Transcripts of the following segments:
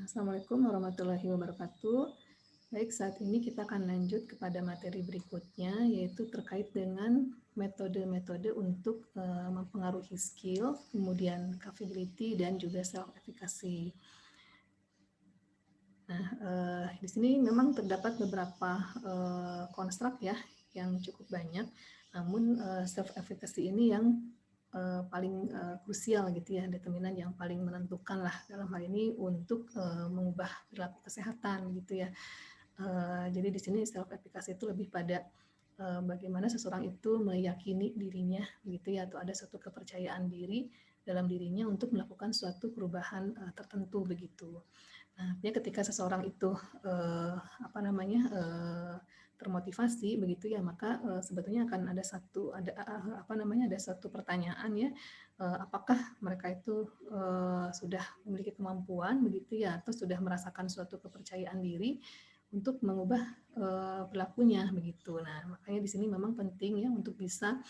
Assalamualaikum warahmatullahi wabarakatuh. Baik, saat ini kita akan lanjut kepada materi berikutnya, yaitu terkait dengan metode-metode untuk mempengaruhi skill, kemudian capability, dan juga self-efficacy. Nah, di sini memang terdapat beberapa konstruk ya, yang cukup banyak, namun self-efficacy ini yang paling krusial gitu ya, determinan yang paling menentukan lah dalam hal ini untuk mengubah perilaku kesehatan gitu ya. Jadi di sini self efficacy itu lebih pada bagaimana seseorang itu meyakini dirinya gitu ya, atau ada suatu kepercayaan diri dalam dirinya untuk melakukan suatu perubahan tertentu begitu. Nah, ketika seseorang itu termotivasi begitu ya, maka sebetulnya akan ada satu pertanyaan ya, apakah mereka itu sudah memiliki kemampuan begitu ya, atau sudah merasakan suatu kepercayaan diri untuk mengubah perilakunya begitu. Nah, makanya di sini memang penting ya untuk bisa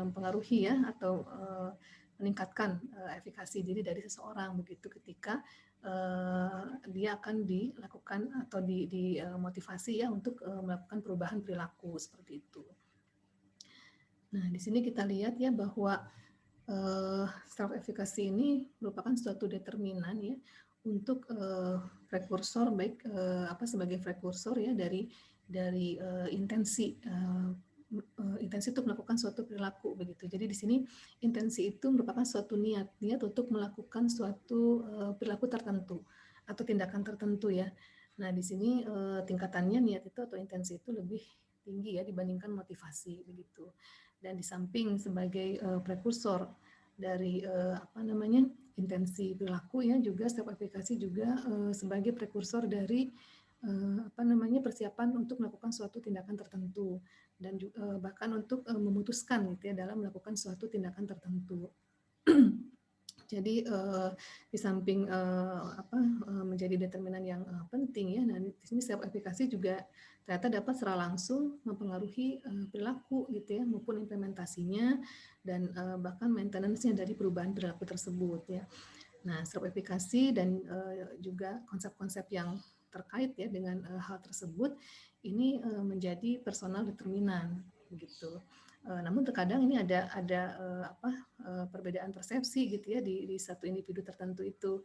mempengaruhi ya, atau meningkatkan efikasi diri dari seseorang begitu ketika dia akan dilakukan atau dimotivasi ya untuk melakukan perubahan perilaku seperti itu. Nah, di sini kita lihat ya bahwa self efficacy ini merupakan suatu determinan ya untuk prekursor, baik sebagai prekursor ya dari intensi untuk melakukan suatu perilaku begitu. Jadi di sini intensi itu merupakan suatu niat untuk melakukan suatu perilaku tertentu atau tindakan tertentu ya. Nah, di sini tingkatannya niat itu atau intensi itu lebih tinggi ya dibandingkan motivasi begitu. Dan di samping sebagai prekursor dari intensi perilaku ya, juga self efficacy juga sebagai prekursor dari persiapan untuk melakukan suatu tindakan tertentu, dan bahkan untuk memutuskan gitu ya dalam melakukan suatu tindakan tertentu. Jadi di samping menjadi determinan yang penting ya, dan di sini self efficacy juga ternyata dapat secara langsung mempengaruhi perilaku gitu ya, maupun implementasinya dan bahkan maintenance-nya dari perubahan perilaku tersebut ya. Nah, self efficacy dan juga konsep-konsep yang terkait ya dengan hal tersebut ini menjadi personal determinan begitu. Namun terkadang ini ada perbedaan persepsi gitu ya di satu individu tertentu itu.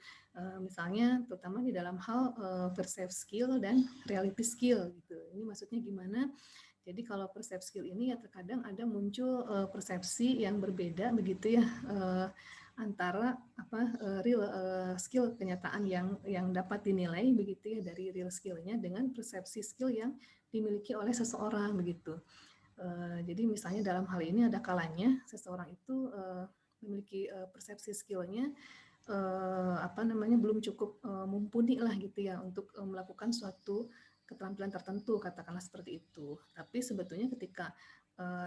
Misalnya terutama di dalam hal perceived skill dan reality skill gitu. Ini maksudnya gimana? Jadi kalau perceived skill ini ya terkadang ada muncul persepsi yang berbeda begitu ya antara real skill kenyataan yang dapat dinilai begitu ya dari real skillnya dengan persepsi skill yang dimiliki oleh seseorang begitu. Jadi misalnya dalam hal ini ada kalanya seseorang itu memiliki persepsi skillnya belum cukup mumpuni lah gitu ya untuk melakukan suatu keterampilan tertentu, katakanlah seperti itu. Tapi sebetulnya ketika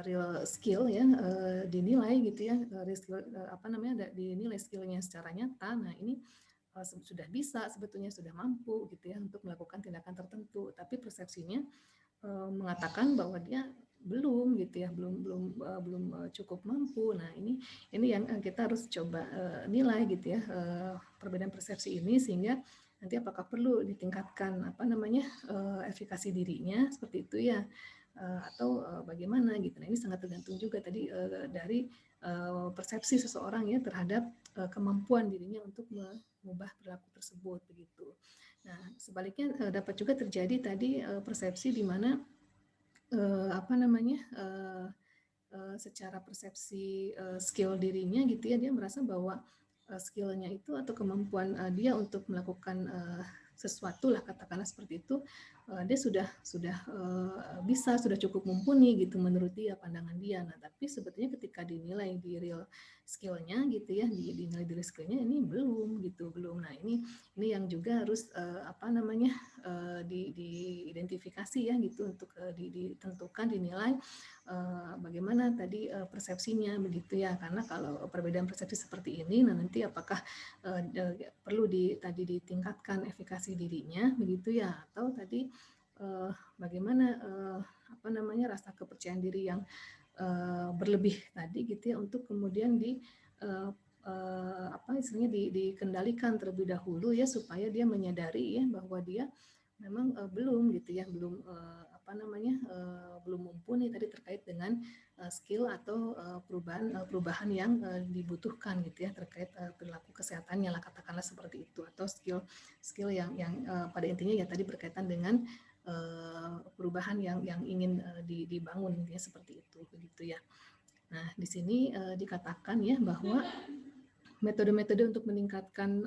real skill ya dinilai gitu ya, real skill dinilai skillnya secara nyata, nah ini sudah bisa sebetulnya, sudah mampu gitu ya untuk melakukan tindakan tertentu, tapi persepsinya mengatakan bahwa dia belum gitu ya, belum cukup mampu. Nah, ini yang kita harus coba nilai gitu ya, perbedaan persepsi ini, sehingga nanti apakah perlu ditingkatkan efikasi dirinya seperti itu ya, atau bagaimana gitu. Nah, ini sangat tergantung juga tadi dari persepsi seseorang ya terhadap kemampuan dirinya untuk mengubah perilaku tersebut begitu. Nah, sebaliknya dapat juga terjadi tadi persepsi di mana secara persepsi skill dirinya gitu ya, dia merasa bahwa skillnya itu atau kemampuan dia untuk melakukan sesuatu lah, katakanlah seperti itu, dia sudah bisa, sudah cukup mumpuni gitu menurut dia, pandangan dia. Nah, tapi sebetulnya ketika dinilai di real skillnya gitu ya, dinilai di real skillnya ini belum gitu, belum. Nah, ini yang juga harus diidentifikasi ya gitu, untuk ditentukan, dinilai bagaimana tadi persepsinya begitu ya, karena kalau perbedaan persepsi seperti ini, nah nanti apakah perlu tadi ditingkatkan efikasi dirinya begitu ya, atau tadi bagaimana rasa kepercayaan diri yang berlebih tadi gitu ya, untuk kemudian apa istilahnya dikendalikan terlebih dahulu ya, supaya dia menyadari ya bahwa dia memang belum gitu ya, belum apa namanya belum mumpuni tadi terkait dengan skill atau perubahan yang dibutuhkan gitu ya, terkait perilaku kesehatannya lah, katakanlah seperti itu, atau skill yang pada intinya ya tadi berkaitan dengan perubahan yang ingin dibangun ya, seperti itu begitu ya. Nah, di sini dikatakan ya bahwa metode-metode untuk meningkatkan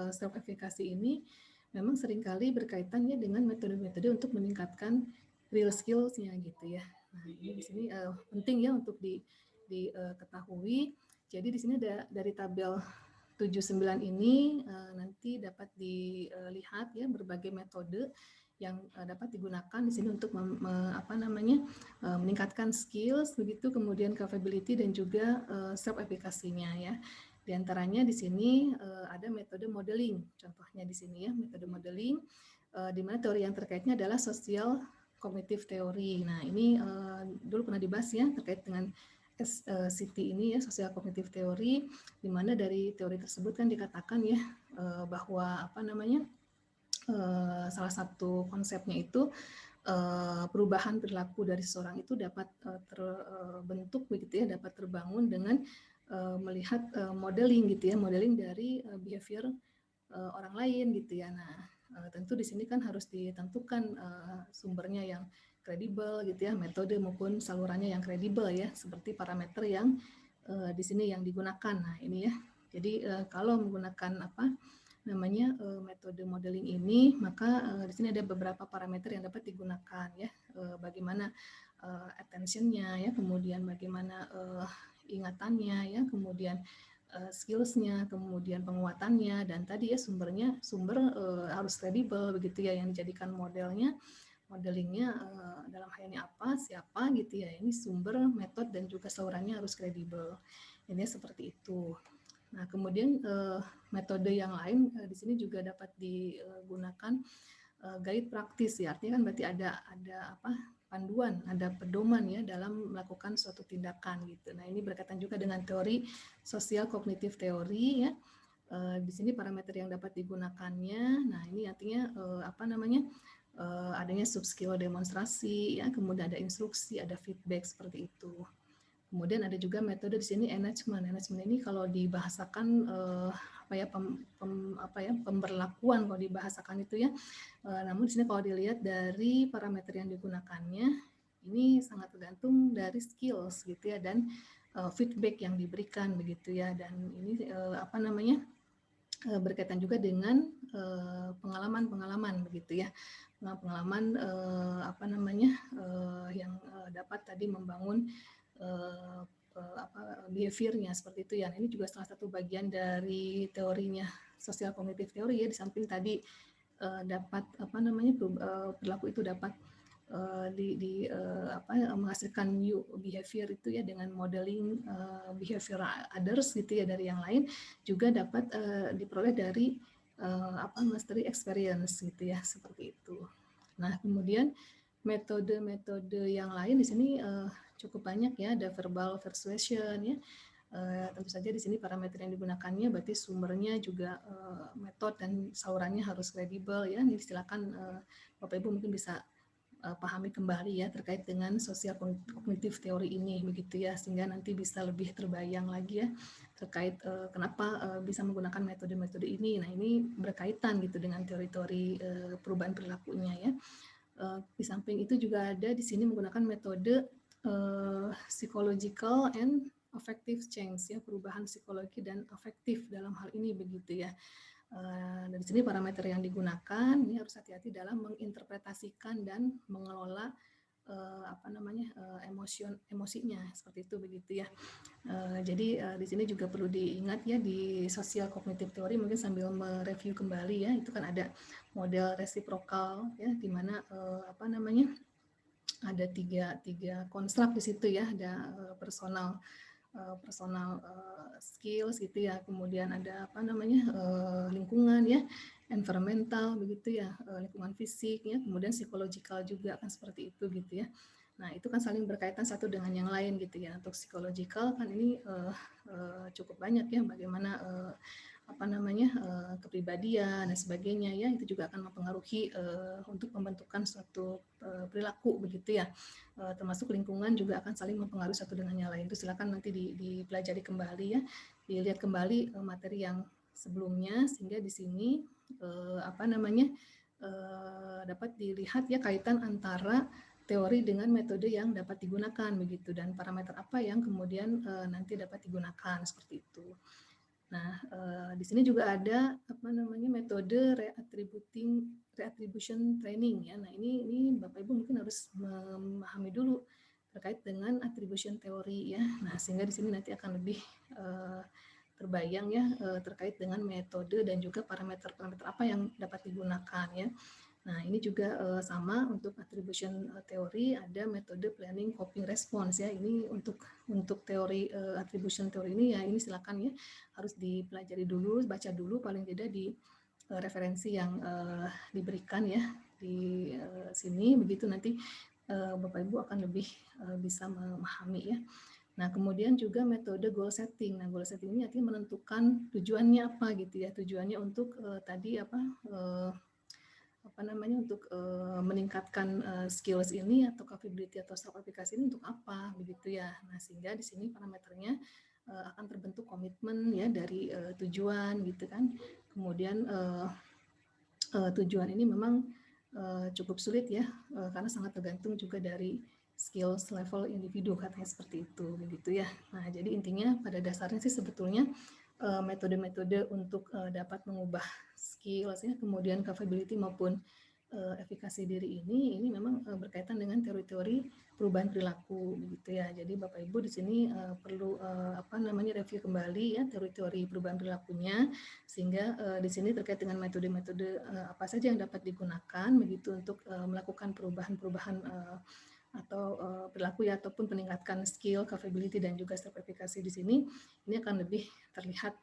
self efficacy ini memang seringkali berkaitannya dengan metode-metode untuk meningkatkan real skills-nya gitu ya. Nah, ini di sini penting ya untuk diketahui. Jadi di sini ada dari tabel 79 ini nanti dapat dilihat ya berbagai metode yang dapat digunakan di sini untuk meningkatkan skills begitu, kemudian capability dan juga self efficacy-nya ya. Di antaranya di sini ada metode modeling. Contohnya di sini ya, metode modeling di mana teori yang terkaitnya adalah social cognitive theory. Nah, ini dulu pernah dibahas ya terkait dengan SCT ini ya, social cognitive theory, di mana dari teori tersebut kan dikatakan ya bahwa salah satu konsepnya itu perubahan perilaku dari seseorang itu dapat terbentuk begitu ya, dapat terbangun dengan melihat modeling gitu ya, modeling dari behavior orang lain gitu ya. Nah, tentu di sini kan harus ditentukan sumbernya yang kredibel gitu ya, metode maupun salurannya yang kredibel ya, seperti parameter yang di sini yang digunakan. Nah, ini ya. Jadi kalau menggunakan metode modeling ini, maka di sini ada beberapa parameter yang dapat digunakan ya. Bagaimana attention-nya ya, kemudian bagaimana ingatannya ya, kemudian skills-nya, kemudian penguatannya, dan tadi ya sumber harus kredibel begitu ya, yang dijadikan modelingnya dalam hal ini apa, siapa gitu ya, ini sumber, metode, dan juga salurannya harus kredibel. Ini seperti itu. Nah, kemudian metode yang lain di sini juga dapat digunakan guide praktis ya, artinya kan berarti ada panduan, ada pedoman ya dalam melakukan suatu tindakan gitu. Nah, ini berkaitan juga dengan teori sosial kognitif teori ya. Di sini parameter yang dapat digunakannya. Nah, ini artinya adanya subskill demonstrasi ya, kemudian ada instruksi, ada feedback seperti itu. Kemudian ada juga metode di sini enactment. Enactment ini kalau dibahasakan pemberlakuan kalau dibahasakan itu ya. Namun di sini kalau dilihat dari parameter yang digunakannya, ini sangat tergantung dari skills gitu ya, dan feedback yang diberikan begitu ya. Dan ini berkaitan juga dengan pengalaman begitu ya. Pengalaman yang dapat tadi membangun behaviornya seperti itu ya. Ini juga salah satu bagian dari teorinya sosial kognitif teori ya, di samping tadi dapat perilaku itu dapat menghasilkan new behavior itu ya dengan modeling behavior others gitu ya dari yang lain, juga dapat diperoleh dari mastery experience gitu ya, seperti itu. Nah, kemudian metode-metode yang lain di sini cukup banyak ya, ada verbal persuasion ya. Tentu saja di sini parameter yang digunakannya berarti sumbernya juga metode dan salurannya harus kredibel ya. Ini silakan Bapak Ibu mungkin bisa pahami kembali ya terkait dengan sosial kognitif teori ini begitu ya, sehingga nanti bisa lebih terbayang lagi ya terkait kenapa bisa menggunakan metode-metode ini. Nah, ini berkaitan gitu dengan teori-teori perubahan perilakunya ya. Di samping itu juga ada di sini menggunakan metode psychological and affective change ya, perubahan psikologi dan afektif dalam hal ini begitu ya. Dari sini parameter yang digunakan ini harus hati-hati dalam menginterpretasikan dan mengelola emosinya seperti itu begitu ya. Jadi di sini juga perlu diingat ya, di sosial kognitif teori mungkin sambil mereview kembali ya, itu kan ada model reciprocal ya, di mana ada tiga konstruk di situ ya, ada personal skills gitu ya, kemudian ada lingkungan ya, environmental begitu ya, lingkungan fisik ya, kemudian psikologikal juga kan seperti itu gitu ya. Nah, itu kan saling berkaitan satu dengan yang lain gitu ya. Untuk psikologikal kan ini cukup banyak ya, bagaimana kepribadian dan sebagainya ya, itu juga akan mempengaruhi untuk pembentukan suatu perilaku begitu ya. Termasuk lingkungan juga akan saling mempengaruhi satu dengan yang lain. Itu silakan nanti dipelajari kembali ya, dilihat kembali materi yang sebelumnya, sehingga di sini dapat dilihat ya kaitan antara teori dengan metode yang dapat digunakan begitu, dan parameter apa yang kemudian nanti dapat digunakan seperti itu. Nah, di sini juga ada metode reattribution training ya. Nah, ini Bapak Ibu mungkin harus memahami dulu terkait dengan attribution teori ya. Nah, sehingga di sini nanti akan lebih terbayang ya terkait dengan metode dan juga parameter-parameter apa yang dapat digunakan ya. Nah, ini juga sama untuk attribution teori, ada metode planning coping response ya. Ini untuk teori attribution teori ini ya, ini silakan ya, harus dipelajari dulu, baca dulu paling tidak di referensi yang diberikan ya di sini, begitu nanti Bapak Ibu akan lebih bisa memahami ya. Nah, kemudian juga metode goal setting. Nah, goal setting ini artinya menentukan tujuannya apa gitu ya. Tujuannya untuk untuk meningkatkan skills ini atau capability atau self aplikasi ini untuk apa begitu ya. Nah, sehingga di sini parameternya akan terbentuk komitmen ya dari tujuan gitu kan. Kemudian tujuan ini memang cukup sulit ya, karena sangat tergantung juga dari skills level individu, katanya seperti itu begitu ya. Nah, jadi intinya pada dasarnya sih sebetulnya metode-metode untuk dapat mengubah skills ya, kemudian capability maupun efikasi diri ini memang berkaitan dengan teori-teori perubahan perilaku begitu ya. Jadi Bapak Ibu di sini perlu review kembali ya teori-teori perubahan perilakunya, sehingga di sini terkait dengan metode-metode apa saja yang dapat digunakan begitu untuk melakukan perubahan-perubahan atau perilaku ya, ataupun peningkatkan skill, capability dan juga self efficacy di sini, ini akan lebih terlihat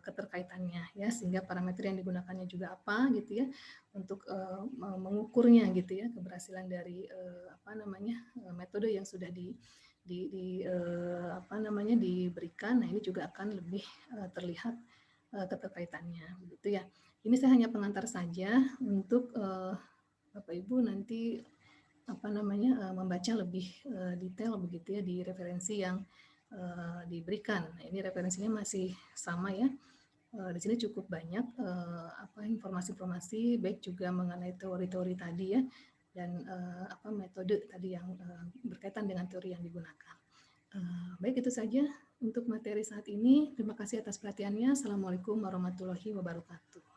keterkaitannya ya, sehingga parameter yang digunakannya juga apa gitu ya untuk mengukurnya gitu ya keberhasilan dari metode yang sudah diberikan. Nah, ini juga akan lebih terlihat keterkaitannya begitu ya. Ini saya hanya pengantar saja untuk Bapak Ibu nanti membaca lebih detail begitu ya di referensi yang diberikan. Nah, ini referensinya masih sama ya. Di sini cukup banyak informasi-informasi baik juga mengenai teori-teori tadi ya, dan metode tadi yang berkaitan dengan teori yang digunakan. Baik, itu saja untuk materi saat ini. Terima kasih atas perhatiannya. Assalamualaikum warahmatullahi wabarakatuh.